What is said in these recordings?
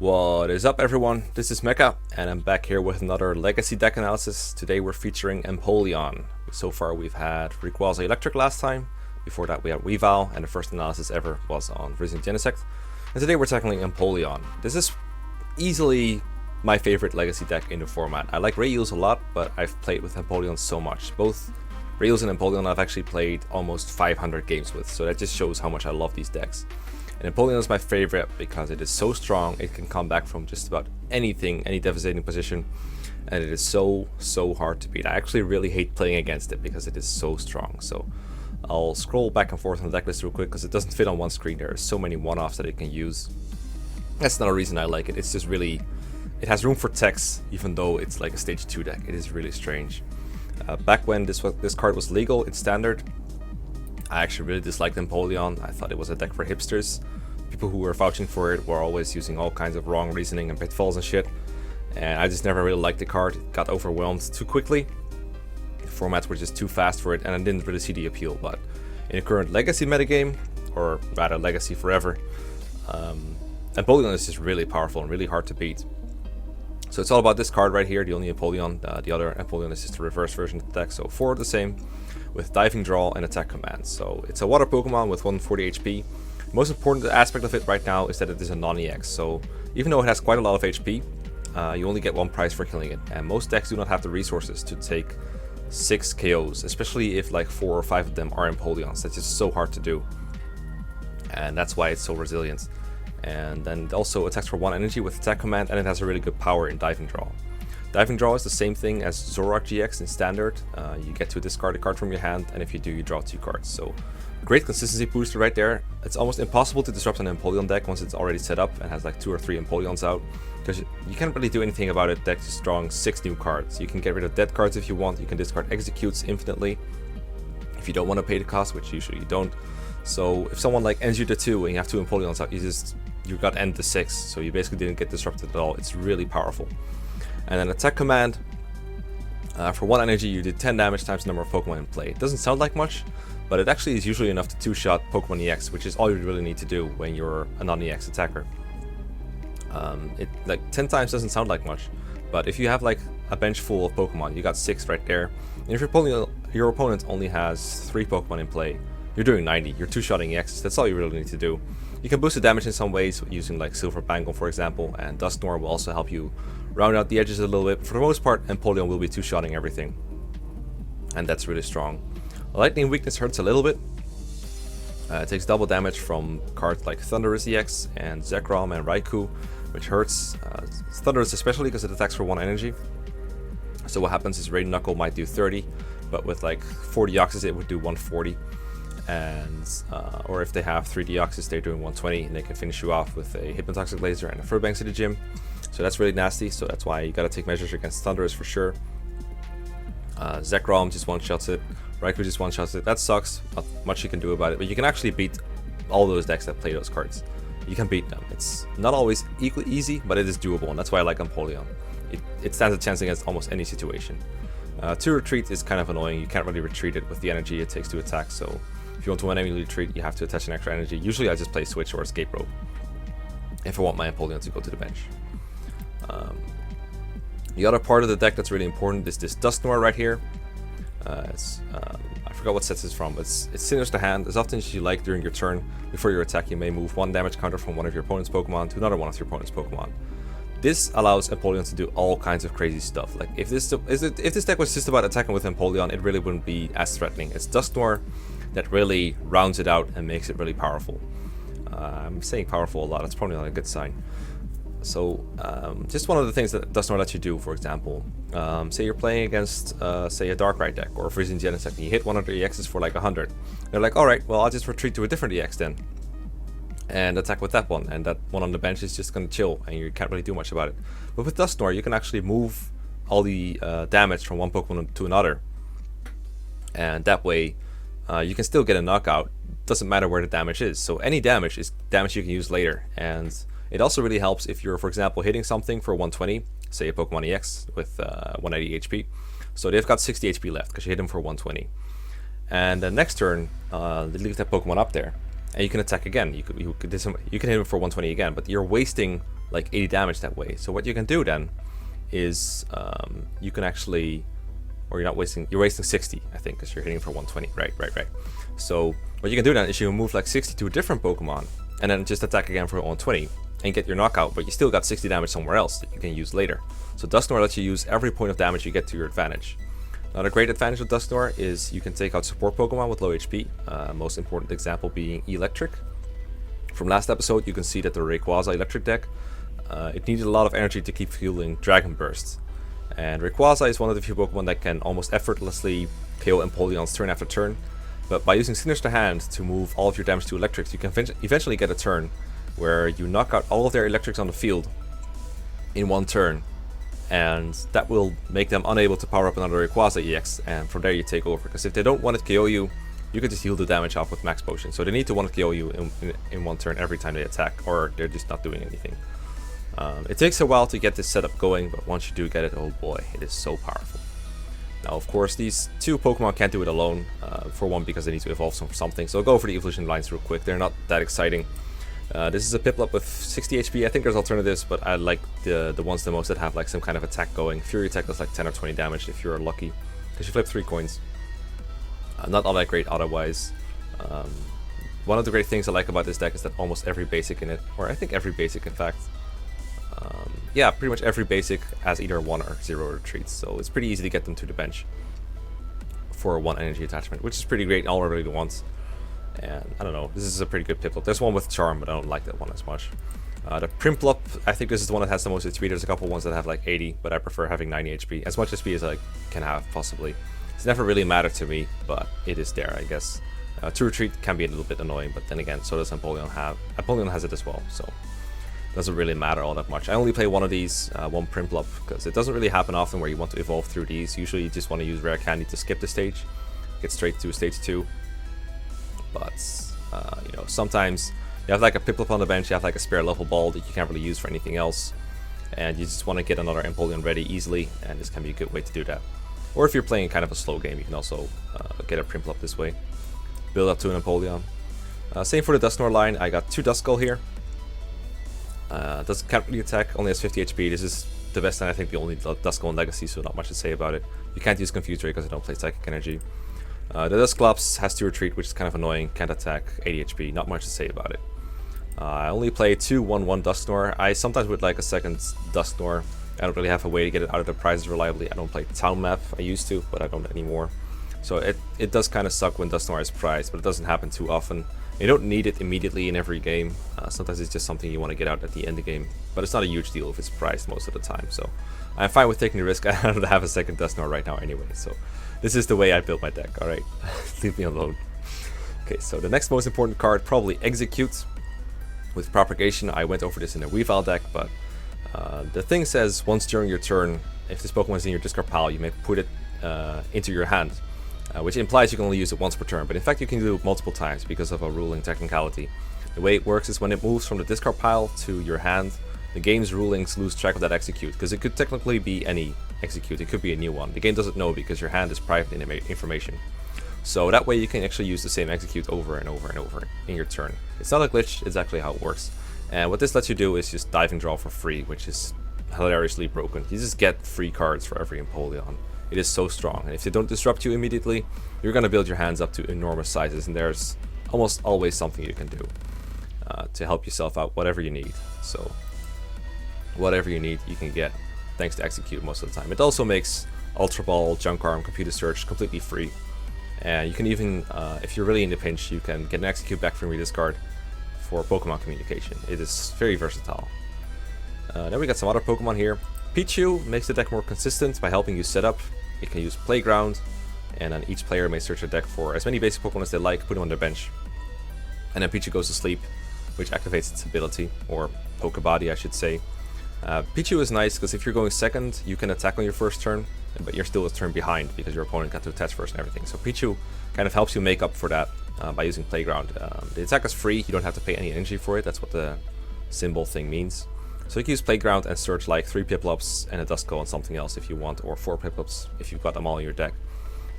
What is up, everyone? This is Mekkah, and I'm back here with another legacy deck analysis. Today we're featuring Empoleon. So far we've had Rayquaza Electric last time. Before that we had Weavile, and the first analysis ever was on Freezing Genesect. And today we're tackling Empoleon. This is easily my favorite legacy deck in the format. I like Rayquaza a lot, but I've played with Empoleon so much. Both Rayquaza and Empoleon I've actually played almost 500 games with, so that just shows how much I love these decks. And Empoleon is my favorite because it is so strong, it can come back from just about anything, any devastating position, and it is so hard to beat. I actually really hate playing against it because it is so strong. So I'll scroll back and forth on the deck list real quick because it doesn't fit on one screen. There are so many one-offs that it can use. That's not a reason I like it, it's just really, it has room for text even though it's like a stage 2 deck. It is really strange. Back when this card was legal in Standard, I actually really disliked Empoleon. I thought it was a deck for hipsters. People who were vouching for it were always using all kinds of wrong reasoning and pitfalls and shit. And I just never really liked the card. It got overwhelmed too quickly. The formats were just too fast for it, and I didn't really see the appeal. But in the current Legacy metagame, or rather Legacy Forever, Empoleon is just really powerful and really hard to beat. So it's all about this card right here, the only Empoleon. The other Empoleon is just a reverse version of the deck, so 4 of the same, with Diving Draw and Attack Command. So it's a water Pokemon with 140 HP. Most important aspect of it right now is that it is a non-EX, so even though it has quite a lot of HP, you only get 1 prize for killing it, and most decks do not have the resources to take 6 KOs, especially if like 4 or 5 of them are Empoleons. That's just so hard to do, and that's why it's so resilient. And then it also attacks for 1 energy with Attack Command, and it has a really good power in Diving Draw. Diving Draw is the same thing as Zoroark GX in Standard. You get to discard a card from your hand, and if you do, you draw 2 cards. So great consistency booster right there. It's almost impossible to disrupt an Empoleon deck once it's already set up and has like 2 or 3 Empoleons out, because you can't really do anything about it. Deck just drawing 6 new cards. You can get rid of dead cards if you want. You can discard Executes infinitely if you don't want to pay the cost, which usually you don't. So if someone like ends you to 2 and you have 2 Empoleons out, you got end to 6, so you basically didn't get disrupted at all. It's really powerful. And then Attack Command, for 1 energy you did 10 damage times the number of Pokemon in play. It doesn't sound like much, but it actually is usually enough to 2-shot Pokemon EX, which is all you really need to do when you're a non-EX attacker. It like 10 times doesn't sound like much, but if you have like a bench full of Pokemon, you got 6 right there. And if your opponent only has 3 Pokemon in play, you're doing 90. You're 2-shotting EXs. That's all you really need to do. You can boost the damage in some ways using like Silver Bangle, for example, and Dusnor will also help you round out the edges a little bit. For the most part, Empoleon will be 2-shotting everything, and that's really strong. Lightning Weakness hurts a little bit. It takes double damage from cards like Thundurus EX and Zekrom and Raikou, which hurts. Thundurus especially because it attacks for 1 energy. So what happens is Rain Knuckle might do 30, but with like 4 Deoxys it would do 140. And or if they have 3 Deoxys, they're doing 120, and they can finish you off with a Hypnotoxic Laser and a Furbanks to the gym. So that's really nasty, so that's why you gotta take measures against Thundurus for sure. Zekrom just one-shots it, Raikou just one-shots it. That sucks, not much you can do about it, but you can actually beat all those decks that play those cards. You can beat them. It's not always equally easy, but it is doable, and that's why I like Empoleon. It stands a chance against almost any situation. To retreat is kind of annoying. You can't really retreat it with the energy it takes to attack, so if you want to enemy retreat, you have to attach an extra energy. Usually I just play Switch or Escape Rope if I want my Empoleon to go to the bench. The other part of the deck that's really important is this Dusnor right here. I forgot what sets it's from, but it signals the hand. As often as you like during your turn, before your attack, you may move 1 damage counter from one of your opponent's Pokemon to another one of your opponent's Pokemon. This allows Empoleon to do all kinds of crazy stuff. Like if this deck was just about attacking with Empoleon, it really wouldn't be as threatening. It's Dusnor that really rounds it out and makes it really powerful. I'm saying powerful a lot, that's probably not a good sign. So just one of the things that Dusnor lets you do, for example, say you're playing against say a Darkrai deck or a Freezing Genesect, and you hit one of the EXs for like 100. They're like, alright, well I'll just retreat to a different EX then and attack with that one, and that one on the bench is just gonna chill and you can't really do much about it. But with Dusnor you can actually move all the damage from one Pokemon to another, and that way you can still get a knockout. Doesn't matter where the damage is, so any damage is damage you can use later. And it also really helps if you're, for example, hitting something for 120, say a Pokemon EX with 180 HP. So they've got 60 HP left because you hit them for 120. And the next turn, they leave that Pokemon up there, and you can attack again. You can hit him for 120 again, but you're wasting like 80 damage that way. So what you can do then is you can actually, or you're wasting 60, I think, because you're hitting for 120. Right. So what you can do then is you can move like 60 to a different Pokemon and then just attack again for 120 and get your knockout, but you still got 60 damage somewhere else that you can use later. So Dusnor lets you use every point of damage you get to your advantage. Now the great advantage of Dusnor is you can take out support Pokemon with low HP, most important example being Electric. From last episode you can see that the Rayquaza Electric deck, it needed a lot of energy to keep fueling Dragon Burst. And Rayquaza is one of the few Pokemon that can almost effortlessly KO Empoleons turn after turn, but by using Sinister Hand to move all of your damage to Electrics, you can eventually get a turn where you knock out all of their Electrics on the field in one turn, and that will make them unable to power up another Rayquaza EX, and from there you take over, because if they don't want to KO you, you can just heal the damage off with Max Potion. So they need to want to KO you in one turn every time they attack, or they're just not doing anything. It takes a while to get this setup going, but once you do get it, oh boy, it is so powerful. Now, of course, these two Pokemon can't do it alone, for one, because they need to evolve something, so I'll go over the evolution lines real quick. They're not that exciting. This is a Piplup with 60 HP. I think there's alternatives, but I like the ones the most that have like some kind of attack going. Fury attack does like 10 or 20 damage if you're lucky, because you flip 3 coins. Not all that great otherwise. One of the great things I like about this deck is that almost every basic in it, or I think every basic in fact, yeah, pretty much every basic has either 1 or 0 retreats, so it's pretty easy to get them to the bench for 1 energy attachment, which is pretty great all really wants. And I don't know, this is a pretty good Piplup. There's one with Charm, but I don't like that one as much. The Primplup, I think this is the one that has the most HP. There's a couple ones that have like 80, but I prefer having 90 HP. As much HP as I can have, possibly. It's never really mattered to me, but it is there, I guess. To retreat can be a little bit annoying, but then again, so does Empoleon have. Empoleon has it as well, so it doesn't really matter all that much. I only play one of these, one Primplup, because it doesn't really happen often where you want to evolve through these. Usually you just want to use Rare Candy to skip the stage, get straight to stage 2. But, you know, sometimes you have like a Piplup on the bench, you have like a spare level ball that you can't really use for anything else, and you just want to get another Empoleon ready easily, and this can be a good way to do that. Or if you're playing kind of a slow game, you can also get a Primplup this way. Build up to an Empoleon. Same for the Dusnor line, I got 2 Duskull here. Can't really attack, only has 50 HP. This is the best and I think the only Duskull in Legacy, so not much to say about it. You can't use Confuse Ray because I don't play Psychic Energy. The Dusclops has 2 retreat, which is kind of annoying, can't attack, 80 HP, not much to say about it. I only play 2 1/1 Dusnor. I sometimes would like a second Dusnor. I don't really have a way to get it out of the prizes reliably. I don't play Town Map, I used to, but I don't anymore. So it does kind of suck when Dusnor is prized, but it doesn't happen too often. You don't need it immediately in every game. Sometimes it's just something you want to get out at the end of the game, but it's not a huge deal if it's prized most of the time. So I'm fine with taking the risk. I don't have a second Dusnor right now anyway, so this is the way I build my deck, alright? Leave me alone. Okay, so the next most important card, probably Execute. With Propagation, I went over this in a Weavile deck, but the thing says once during your turn, if this Pokemon is in your discard pile, you may put it into your hand, which implies you can only use it once per turn, but in fact you can do it multiple times because of a ruling technicality. The way it works is when it moves from the discard pile to your hand, the game's rulings lose track of that Execute, because it could technically be any Execute, it could be a new one. The game doesn't know because your hand is private information. So that way you can actually use the same Execute over and over and over in your turn. It's not a glitch, it's actually how it works. And what this lets you do is just Diving Draw for free, which is hilariously broken. You just get free cards for every Empoleon. It is so strong, and if they don't disrupt you immediately, you're going to build your hands up to enormous sizes, and there's almost always something you can do to help yourself out, whatever you need. So whatever you need, you can get thanks to Execute most of the time. It also makes Ultra Ball, Junk Arm, Computer Search completely free. And you can even, if you're really in a pinch, you can get an Execute back from your discard for Pokemon communication. It is very versatile. Then we got some other Pokemon here. Pichu makes the deck more consistent by helping you set up. You can use Playground, and then each player may search a deck for as many basic Pokemon as they like, put them on their bench. And then Pichu goes to sleep, which activates its ability, or Pokebody I should say. Pichu is nice because if you're going second, you can attack on your first turn, but you're still a turn behind because your opponent got to attach first and everything. So Pichu kind of helps you make up for that by using Playground. The attack is free, you don't have to pay any energy for it, that's what the symbol thing means. So you can use Playground and search like 3 Piplups and a Duskull and something else if you want, or 4 Piplups if you've got them all in your deck.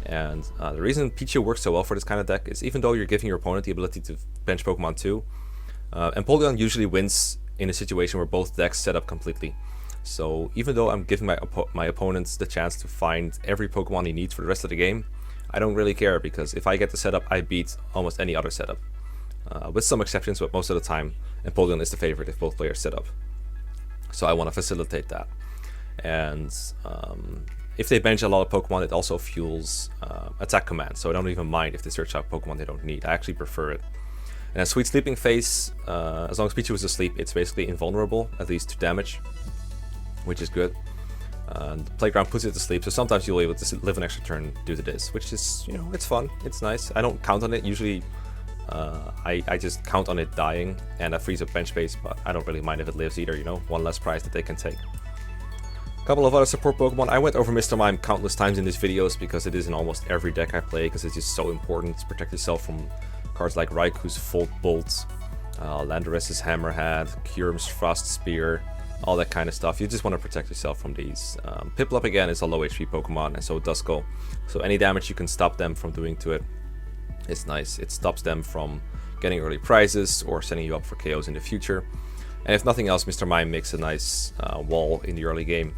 And the reason Pichu works so well for this kind of deck is even though you're giving your opponent the ability to bench Pokemon too, Empoleon usually wins in a situation where both decks set up completely. So even though I'm giving my opponents the chance to find every Pokemon he needs for the rest of the game, I don't really care, because if I get the setup, I beat almost any other setup. With some exceptions, but most of the time, Empoleon is the favorite if both players set up. So I want to facilitate that. And if they bench a lot of Pokemon, it also fuels attack command. So I don't even mind if they search out Pokemon they don't need. I actually prefer it. And a Sweet Sleeping Phase, as long as Pichu is asleep, it's basically invulnerable, at least to damage, which is good. The Playground puts it to sleep, so sometimes you'll be able to live an extra turn due to this, which is, you know, it's fun, it's nice. I don't count on it. Usually I just count on it dying, and that frees up bench space, but I don't really mind if it lives either, you know, one less prize that they can take. A couple of other support Pokemon. I went over Mr. Mime countless times in these videos because it is in almost every deck I play, because it's just so important to protect yourself from cards like Raiku's Volt Bolt, Landorus's Hammerhead, Kyurem's Frost Spear, all that kind of stuff. You just want to protect yourself from these. Piplup again is a low HP Pokemon, and so Duskull. So any damage you can stop them from doing to it is nice. It stops them from getting early prizes or setting you up for KOs in the future. And if nothing else, Mr. Mime makes a nice wall in the early game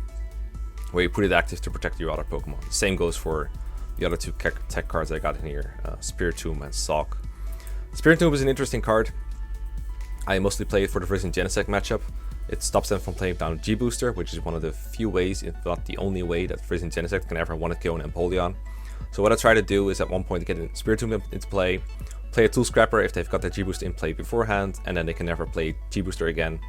where you put it active to protect your other Pokemon. Same goes for the other two tech cards I got in here, Spiritomb and Sock. Spiritomb is an interesting card. I mostly play it for the Vrisian Genesect matchup. It stops them from playing down G-Booster, which is one of the few ways, if not the only way, that Vrisian Genesect can ever one-hit KO an Empoleon. So what I try to do is at one point get Spiritomb into play a Tool Scrapper if they've got their G-Booster in play beforehand, and then they can never play G-Booster again.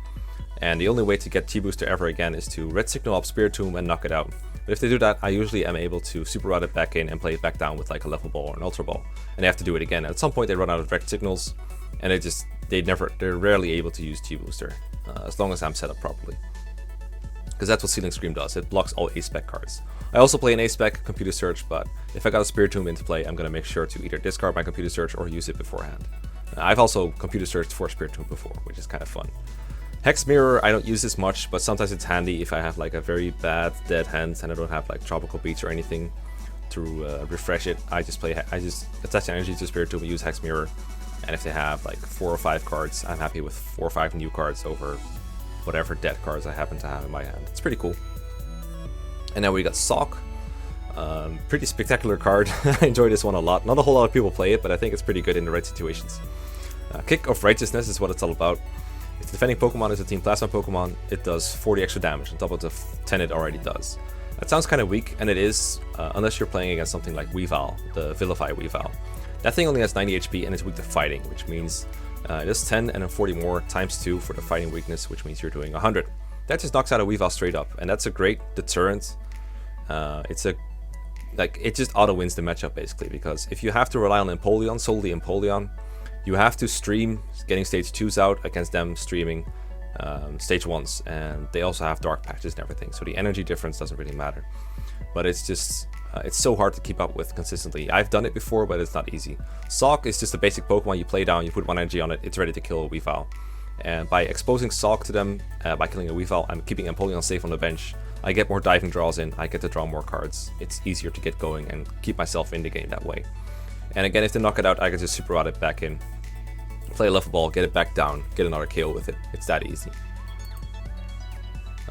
And the only way to get G-Booster ever again is to Red Signal up Spiritomb and knock it out. But if they do that, I usually am able to Super Rod it back in and play it back down with like a Level Ball or an Ultra Ball. And they have to do it again. At some point they run out of Red Signals, and they're rarely able to use G-Booster, as long as I'm set up properly. Because that's what Sealing Scream does, it blocks all A-Spec cards. I also play an A-Spec Computer Search, but if I got a Spiritomb into play, I'm going to make sure to either discard my Computer Search or use it beforehand. I've also Computer Searched for Spiritomb before, which is kind of fun. Hex Mirror, I don't use this much, but sometimes it's handy if I have like a very bad dead hand and I don't have like Tropical Beach or anything to refresh it. I just attach energy to Spiritomb and use Hex Mirror. And if they have like 4 or 5 cards, I'm happy with 4 or 5 new cards over whatever dead cards I happen to have in my hand. It's pretty cool. And now we got Sock. Pretty spectacular card. I enjoy this one a lot. Not a whole lot of people play it, but I think it's pretty good in the right situations. Kick of Righteousness is what it's all about. If the defending Pokemon is a Team Plasma Pokemon, it does 40 extra damage on top of the 10 it already does. That sounds kind of weak, and it is, unless you're playing against something like Weavile, the Vilify Weavile. That thing only has 90 HP and it's weak to fighting, which means it does 10 and then 40 more times 2 for the fighting weakness, which means you're doing 100. That just knocks out a Weavile straight up, and that's a great deterrent. It just auto wins the matchup basically, because if you have to rely on Empoleon, solely Empoleon, you have to stream getting stage 2s out against them streaming stage 1s, and they also have dark patches and everything, so the energy difference doesn't really matter. But it's just it's so hard to keep up with consistently. I've done it before, but it's not easy. Sock is just a basic Pokemon you play down, you put 1 energy on it, it's ready to kill a Weavile. And by exposing Sock to them, by killing a Weavile, I'm keeping Empoleon safe on the bench. I get more diving draws in, I get to draw more cards. It's easier to get going and keep myself in the game that way. And again, if they knock it out, I can just Super Rod it back in, play a Level Ball, get it back down, get another KO with it. It's that easy.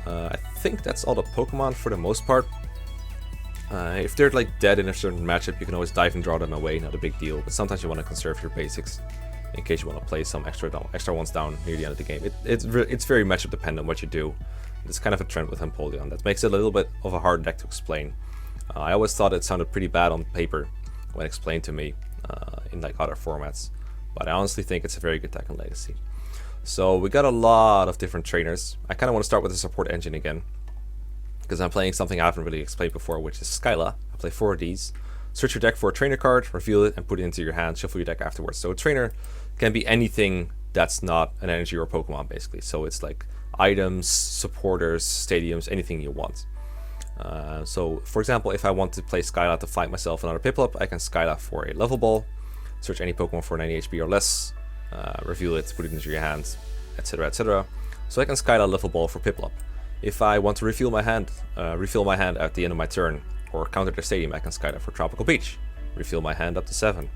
I think that's all the Pokemon for the most part. If they're like dead in a certain matchup, you can always dive and draw them away, not a big deal. But sometimes you want to conserve your basics in case you want to play some extra ones down near the end of the game. It's very matchup dependent what you do. It's kind of a trend with Empoleon that makes it a little bit of a hard deck to explain. I always thought it sounded pretty bad on paper when explained to me in like other formats, but I honestly think it's a very good deck in Legacy. So we got a lot of different trainers. I kind of want to start with the support engine again, because I'm playing something I haven't really explained before, which is Skyla. I play 4 of these. Search your deck for a trainer card, reveal it, and put it into your hand, shuffle your deck afterwards. So a trainer can be anything that's not an energy or Pokemon, basically. So it's like items, supporters, stadiums, anything you want. So for example, if I want to play Skyla to fight myself another Piplup, I can Skyla for a Level Ball, search any Pokemon for 90 HP or less, reveal it, put it into your hand, etc, etc. So I can Skyla Level Ball for Piplup. If I want to refill my hand at the end of my turn, or counter the stadium, I can Skyla for Tropical Beach, refill my hand up to 7.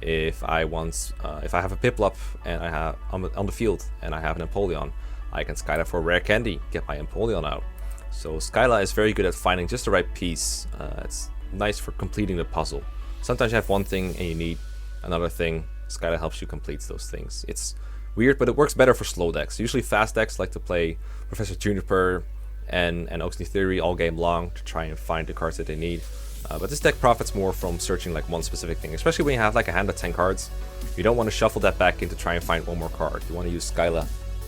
If I have a Piplup and I have on the field and I have an Empoleon, I can Skyla for rare candy, get my Empoleon out. So Skyla is very good at finding just the right piece. It's nice for completing the puzzle. Sometimes you have one thing and you need another thing. Skyla helps you complete those things. It's weird, but it works better for slow decks. Usually fast decks like to play Professor Juniper and Oxney Theory all game long to try and find the cards that they need. But this deck profits more from searching like one specific thing, especially when you have like a hand of 10 cards. You don't want to shuffle that back in to try and find one more card. You want to use Skyla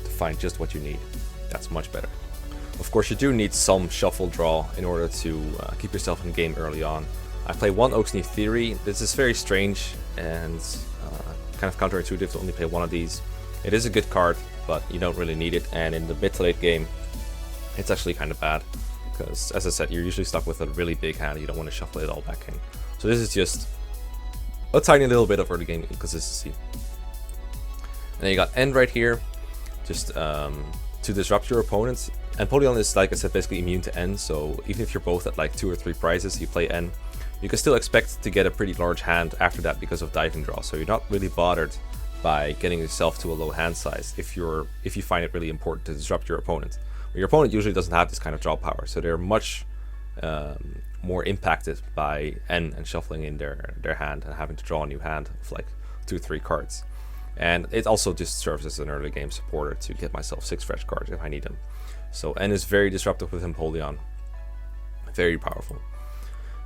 to find just what you need. That's much better. Of course, you do need some shuffle draw in order to keep yourself in game early on. I play one Oxney Theory. This is very strange and kind of counterintuitive to only play one of these. It is a good card, but you don't really need it, and in the mid to late game, it's actually kind of bad. Because, as I said, you're usually stuck with a really big hand. You don't want to shuffle it all back in. So this is just a tiny little bit of early game inconsistency. And then you got End right here, just to disrupt your opponents. Empoleon is, like I said, basically immune to End, so even if you're both at like 2 or 3 prizes, you play End, you can still expect to get a pretty large hand after that because of diving draw. So you're not really bothered by getting yourself to a low hand size if you find it really important to disrupt your opponent. Your opponent usually doesn't have this kind of draw power, so they're much more impacted by N and shuffling in their hand and having to draw a new hand of like 2 or 3 cards. And it also just serves as an early game supporter to get myself 6 fresh cards if I need them. So N is very disruptive with Empoleon, very powerful.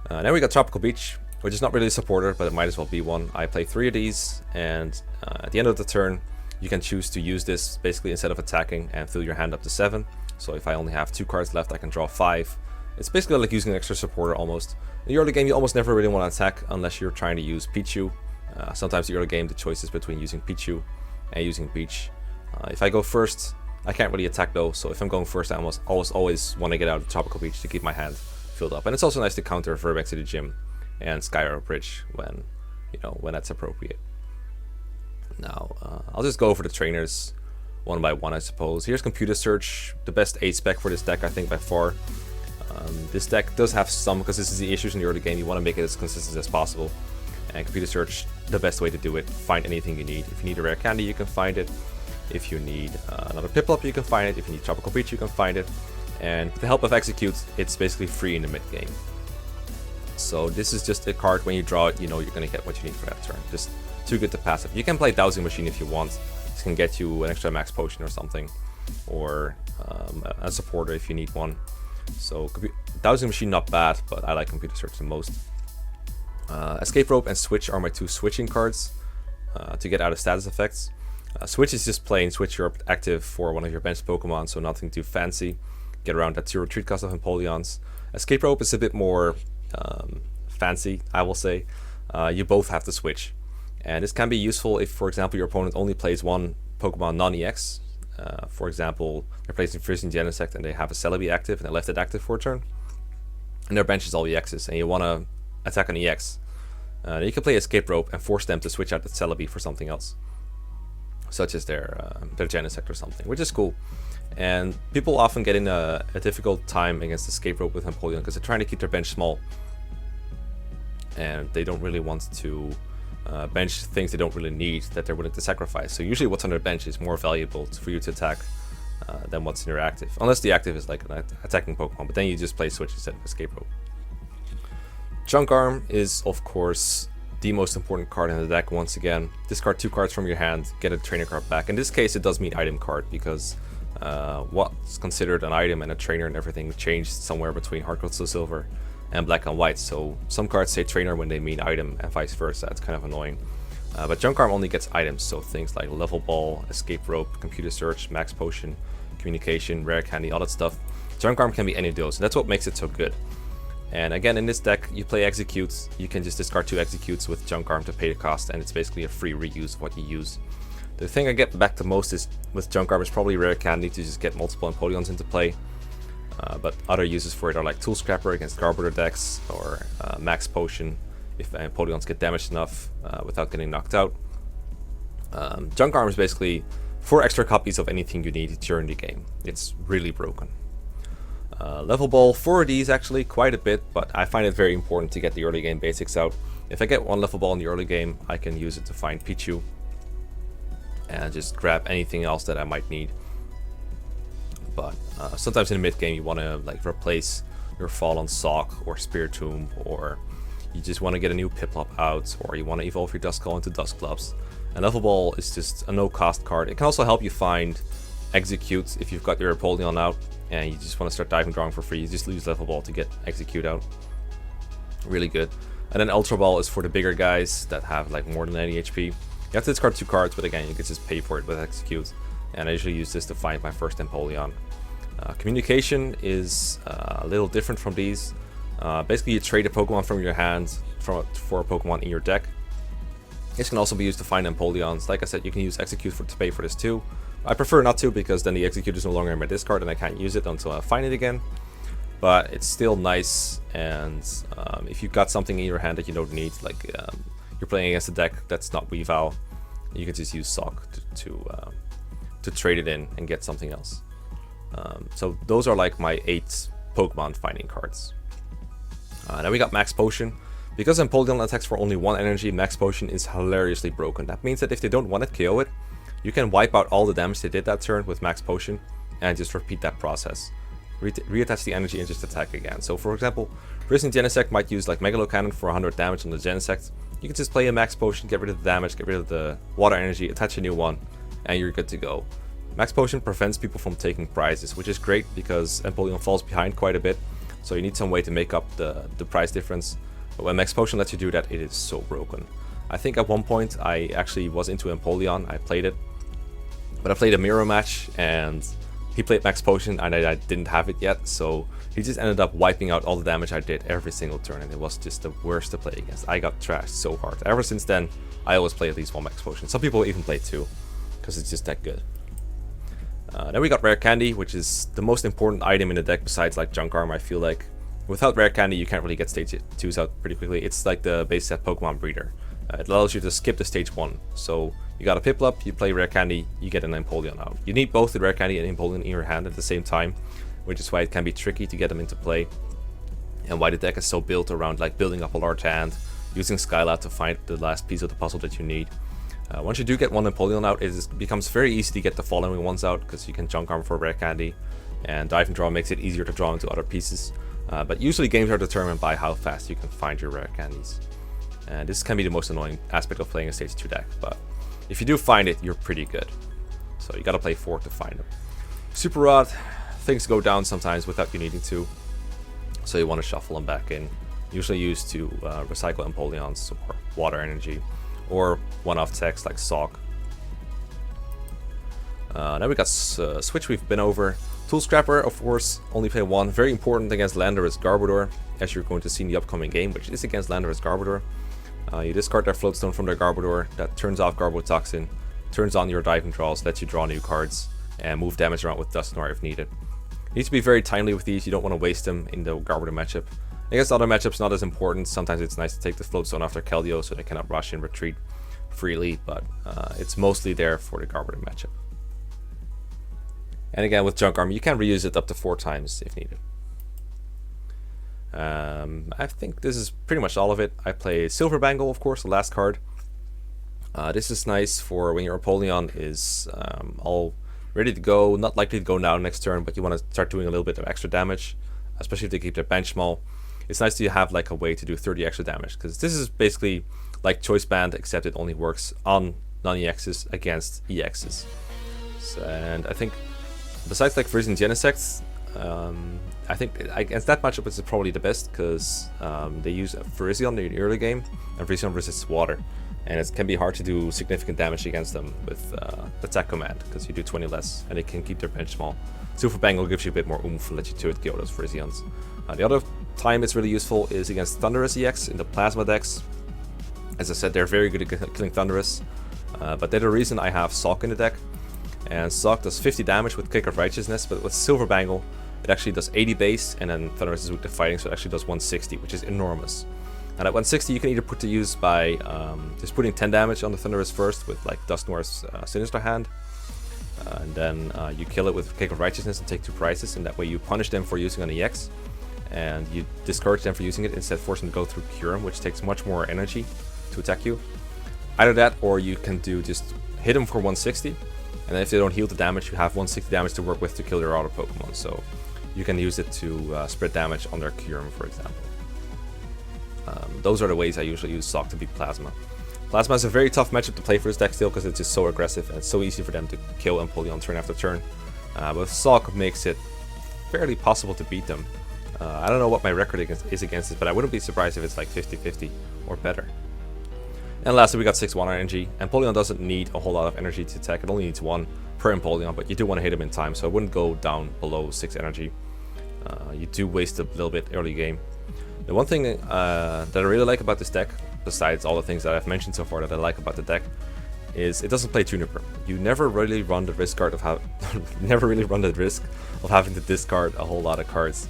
Then we got Tropical Beach, which is not really a supporter, but it might as well be one. I play 3 of these, and at the end of the turn, you can choose to use this basically instead of attacking and fill your hand up to 7. So if I only have 2 cards left, I can draw 5. It's basically like using an extra supporter almost. In the early game, you almost never really want to attack unless you're trying to use Pichu. Sometimes in the early game, the choice is between using Pichu and using Peach. If I go first, I can't really attack though, so if I'm going first, I always want to get out of Tropical Beach to keep my hand filled up. And it's also nice to counter Verbex to the Gym and Skyro Bridge when that's appropriate. Now, I'll just go over the trainers one by one, I suppose. Here's Computer Search, the best 8 spec for this deck, I think, by far. This deck does have some consistency issues in the early game. You want to make it as consistent as possible. And Computer Search, the best way to do it. Find anything you need. If you need a rare candy, you can find it. If you need another Piplup, you can find it. If you need Tropical Beach, you can find it. And with the help of Execute, it's basically free in the mid game. So this is just a card, when you draw it, you know you're going to get what you need for that turn. Just too good to pass up. You can play Dowsing Machine if you want. This can get you an extra max potion or something. Or a supporter if you need one. So Dowsing Machine not bad, but I like Computer Search the most. Escape Rope and Switch are my 2 switching cards to get out of status effects. Switch is just plain switch your active for one of your bench Pokemon, so nothing too fancy. Get around that 0 retreat cost of Empoleons. Escape Rope is a bit more fancy, I will say. You both have to switch. And this can be useful if, for example, your opponent only plays one Pokemon non-EX. For example, they're placing Freezing Genesect and they have a Celebi active and they left it active for a turn. And their bench is all EXs and you want to attack an EX. You can play Escape Rope and force them to switch out the Celebi for something else. Such as their Genesect or something, which is cool. And people often get in a difficult time against Escape Rope with Empoleon because they're trying to keep their bench small. And they don't really want to bench things they don't really need that they're willing to sacrifice. So usually what's on their bench is more valuable for you to attack than what's in your active. Unless the active is like an attacking Pokemon, but then you just play Switch instead of Escape Rope. Junk Arm is, of course, the most important card in the deck once again. Discard 2 cards from your hand, get a trainer card back. In this case, it does mean item card because what's considered an item and a trainer and everything changed somewhere between Heart Gold Soul Silver and Black and White. So some cards say trainer when they mean item and vice versa. It's kind of annoying. But Junk Arm only gets items, so things like Level Ball, Escape Rope, Computer Search, Max Potion, Communication, Rare Candy, all that stuff. Junk Arm can be any of those, and that's what makes it so good. And again, in this deck, you play Executes. You can just discard 2 Executes with Junk Arm to pay the cost, and it's basically a free reuse of what you use. The thing I get back the most is with Junk Arm is probably Rare Candy to just get multiple Empoleons into play. But other uses for it are like Tool Scrapper against Garbodor decks, or Max Potion if Empoleons get damaged enough without getting knocked out. Junk Arm is basically 4 extra copies of anything you need during the game. It's really broken. Level Ball, 4 of these actually, quite a bit, but I find it very important to get the early game basics out. If I get 1 Level Ball in the early game, I can use it to find Pichu and just grab anything else that I might need. But sometimes in the mid game you want to like replace your Fallen Sock or Spiritomb, or you just want to get a new Piplup out, or you want to evolve your Duskull into Dusclops. And Level Ball is just a no-cost card. It can also help you find Execute if you've got your Empoleon out and you just want to start diving drawing for free. You just use Level Ball to get Execute out. Really good. And then Ultra Ball is for the bigger guys that have like more than 80 HP. You have to discard 2 cards, but again, you can just pay for it with Execute. And I usually use this to find my first Empoleon. Communication is a little different from these. Basically, you trade a Pokemon from your hand for a Pokemon in your deck. This can also be used to find Empoleons. Like I said, you can use Execute to pay for this too. I prefer not to, because then the Execute is no longer in my discard and I can't use it until I find it again. But it's still nice, and if you've got something in your hand that you don't need, like you're playing against a deck that's not Weavile, you can just use Sock to trade it in and get something else. So those are like my 8 Pokemon finding cards. Then we got Max Potion. Because Empoleon attacks for only 1 energy, Max Potion is hilariously broken. That means that if they don't want it, KO it, you can wipe out all the damage they did that turn with Max Potion and just repeat that process. Reattach the energy and just attack again. So for example, Prison Genesect might use like Megalo Cannon for 100 damage on the Genesect. You can just play a Max Potion, get rid of the damage, get rid of the water energy, attach a new one, and you're good to go. Max Potion prevents people from taking prizes, which is great because Empoleon falls behind quite a bit. So you need some way to make up the price difference. But when Max Potion lets you do that, it is so broken. I think at one point I actually was into Empoleon, I played it. But I played a mirror match and he played Max Potion and I didn't have it yet. So he just ended up wiping out all the damage I did every single turn, and it was just the worst to play against. I got trashed so hard. Ever since then, I always play at least 1 Max Potion. Some people even play 2 because it's just that good. Then we got Rare Candy, which is the most important item in the deck besides like Junk Arm, I feel like. Without Rare Candy, you can't really get stage 2s out pretty quickly. It's like the base set Pokemon Breeder. It allows you to skip the stage 1. So you got a Piplup, you play Rare Candy, you get an Empoleon out. You need both the Rare Candy and Empoleon in your hand at the same time, which is why it can be tricky to get them into play. And why the deck is so built around like building up a large hand, using Skylat to find the last piece of the puzzle that you need. Once you do get 1 Empoleon out, it becomes very easy to get the following ones out, because you can Junk Arm for Rare Candy, and Dive and Draw makes it easier to draw into other pieces. But usually games are determined by how fast you can find your Rare Candies. And this can be the most annoying aspect of playing a stage 2 deck, but if you do find it, you're pretty good. So you gotta play 4 to find them. Super Rod, things go down sometimes without you needing to, so you want to shuffle them back in. Usually used to recycle Empoleons or Water Energy, or one-off text like Sock. Now we got Switch we've been over. Tool Scrapper, of course, only play 1. Very important against Landorus Garbodor, as you're going to see in the upcoming game, which is against Landorus Garbodor. You discard their Floatstone from their Garbodor, that turns off Garbotoxin, turns on your Diving Draws, lets you draw new cards, and move damage around with Dusnor if needed. You need to be very timely with these, you don't want to waste them in the Garbodor matchup. Against other matchups, not as important. Sometimes it's nice to take the Floatstone after Keldeo so they cannot rush and retreat freely, but it's mostly there for the Garbodor matchup. And again, with Junk Arm, you can reuse it up to 4 times if needed. I think this is pretty much all of it. I play Silver Bangle, of course, the last card. This is nice for when your Empoleon is all ready to go, not likely to go now next turn, but you want to start doing a little bit of extra damage, especially if they keep their bench small. It's nice to have like a way to do 30 extra damage, because this is basically like Choice Band, except it only works on non-EXs against EXs. So, and I think besides like Freezing Genesect, I think against that matchup it's probably the best, because they use Virizion in the early game, and Virizion resists water, and it can be hard to do significant damage against them with attack command, because you do 20 less, and they can keep their bench small. Silver Bangle gives you a bit more oomph and lets you to KO those Virizions. The other time it's really useful is against Thundurus EX in the Plasma decks. As I said, they're very good at killing Thundurus, but they're the reason I have Sock in the deck. And Sock does 50 damage with Kick of Righteousness, but with Silver Bangle, it actually does 80 base, and then Thundurus is weak to fighting, so it actually does 160, which is enormous. And at 160, you can either put to use by just putting 10 damage on the Thundurus first with like Dusnor's Sinister Hand, and then you kill it with Kick of Righteousness and take 2 prizes, and that way you punish them for using an EX, and you discourage them for using it, instead force them to go through Cure, which takes much more energy to attack you. Either that, or you can do just hit them for 160, and then if they don't heal the damage, you have 160 damage to work with to kill your other Pokemon, so you can use it to spread damage on their Kyurem, for example. Those are the ways I usually use Sock to beat Plasma. Plasma is a very tough matchup to play for this deck still, because it's just so aggressive and it's so easy for them to kill Empoleon turn after turn. But Sock makes it fairly possible to beat them. I don't know what my record is against it, but I wouldn't be surprised if it's like 50-50 or better. And lastly, we got 6-1 energy. Empoleon doesn't need a whole lot of energy to attack, it only needs 1 per Empoleon, but you do want to hit him in time, so I wouldn't go down below 6 energy. You do waste a little bit early game. The one thing that I really like about this deck, besides all the things that I've mentioned so far that I like about the deck, is it doesn't play Juniper. You never really run the risk of having to discard a whole lot of cards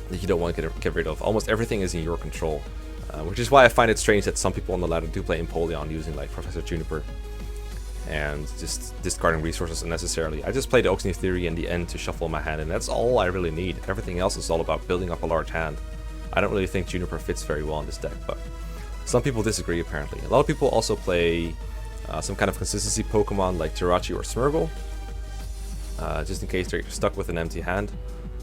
that you don't want to get rid of. Almost everything is in your control, which is why I find it strange that some people on the ladder do play Empoleon using like Professor Juniper and just discarding resources unnecessarily. I just play the Oxney Theory in the end to shuffle my hand, and that's all I really need. Everything else is all about building up a large hand. I don't really think Juniper fits very well in this deck, but some people disagree apparently. A lot of people also play some kind of consistency Pokemon like Jirachi or Smeargle, just in case they're stuck with an empty hand,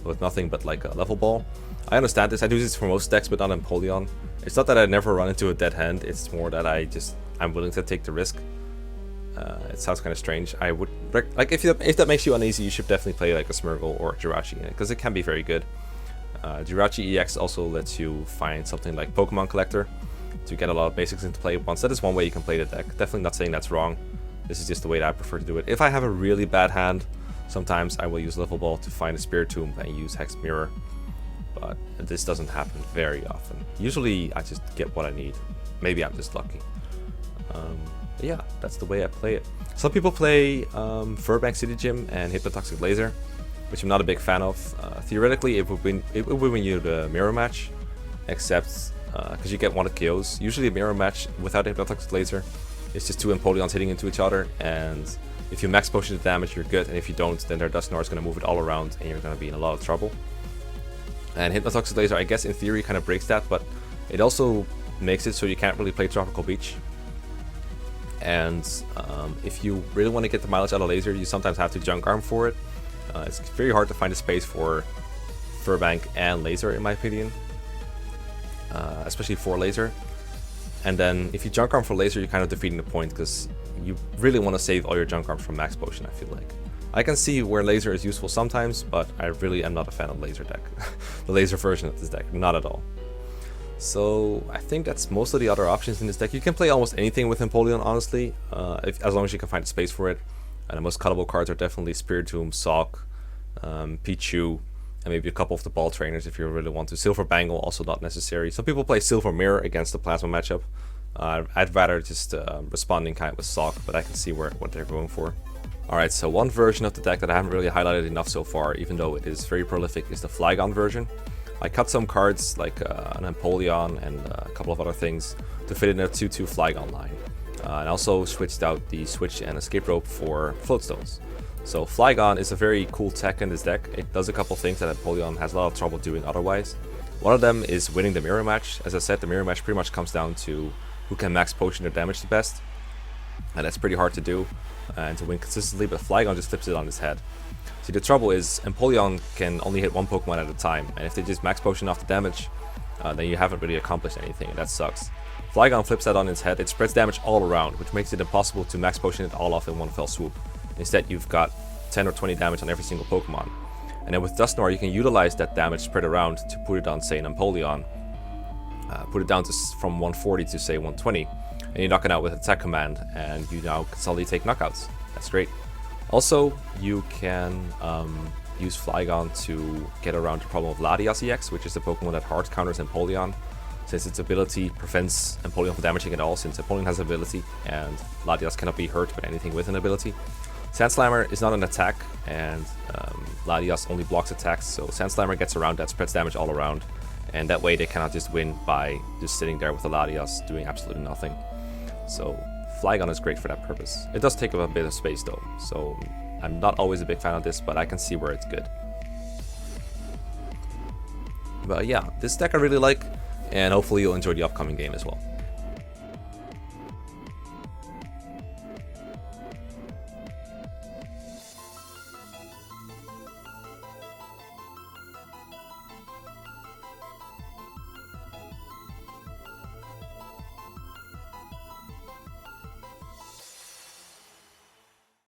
with nothing but like a level ball. I understand this, I do this for most decks, but not Empoleon. It's not that I never run into a dead hand, it's more that I'm willing to take the risk. It sounds kind of strange. I would like if that makes you uneasy, you should definitely play like a Smeargle or a Jirachi, because it can be very good. Jirachi EX also lets you find something like Pokemon Collector to get a lot of basics into play at once. That is one way you can play the deck. Definitely not saying that's wrong. This is just the way that I prefer to do it. If I have a really bad hand, sometimes I will use Level Ball to find a Spiritomb and use Hex Mirror. But this doesn't happen very often. Usually I just get what I need. Maybe I'm just lucky. But yeah, that's the way I play it. Some people play Furbank City Gym and Hypnotoxic Laser, which I'm not a big fan of. Theoretically, it would win you the mirror match, except because you get one of KOs. Usually a mirror match without Hypnotoxic Laser, it's just 2 Empoleons hitting into each other, and if you max potion the damage, you're good, and if you don't, then their Dusnor is going to move it all around, and you're going to be in a lot of trouble. And Hypnotoxic Laser, I guess in theory, kind of breaks that, but it also makes it so you can't really play Tropical Beach. And if you really want to get the mileage out of Laser, you sometimes have to Junk Arm for it. It's very hard to find a space for Furbank and Laser, in my opinion, especially for Laser. And then if you Junk Arm for Laser, you're kind of defeating the point, because you really want to save all your Junk Arms from Max Potion, I feel like. I can see where Laser is useful sometimes, but I really am not a fan of Laser deck. The Laser version of this deck, not at all. So I think that's most of the other options in this deck. You can play almost anything with Empoleon, honestly, as long as you can find a space for it. And the most cuttable cards are definitely Spiritomb, Sock, Pichu, and maybe a couple of the ball trainers if you really want to. Silver Bangle, also not necessary. Some people play Silver Mirror against the Plasma matchup. I'd rather just responding kind with Sock, but I can see what they're going for. Alright, so one version of the deck that I haven't really highlighted enough so far, even though it is very prolific, is the Flygon version. I cut some cards like an Empoleon and a couple of other things to fit in a 2-2 Flygon line. And also switched out the Switch and Escape Rope for Floatstones. So Flygon is a very cool tech in this deck. It does a couple things that Empoleon has a lot of trouble doing otherwise. One of them is winning the mirror match. As I said, the mirror match pretty much comes down to who can max potion their damage the best. And that's pretty hard to do and to win consistently, but Flygon just flips it on his head. See, the trouble is Empoleon can only hit one Pokemon at a time, and if they just max potion off the damage, then you haven't really accomplished anything, and that sucks. Flygon flips that on its head. It spreads damage all around, which makes it impossible to max potion it all off in one fell swoop. Instead, you've got 10 or 20 damage on every single Pokemon. And then with Dusnor, you can utilize that damage spread around to put it on, say, an Empoleon. Put it down to from 140 to, say, 120. And you knock it out with Attack Command, and you now can solidly take knockouts. That's great. Also, you can use Flygon to get around the problem of Latias EX, which is the Pokemon that hard counters Empoleon, since its ability prevents Empoleon from damaging at all, since Empoleon has ability, and Latias cannot be hurt by anything with an ability. Sandslammer is not an attack, and Latias only blocks attacks, so Sandslammer gets around that, spreads damage all around, and that way they cannot just win by just sitting there with the Latias doing absolutely nothing. So Flygon is great for that purpose. It does take up a bit of space though, so I'm not always a big fan of this, but I can see where it's good. But yeah, this deck I really like, and hopefully you'll enjoy the upcoming game as well.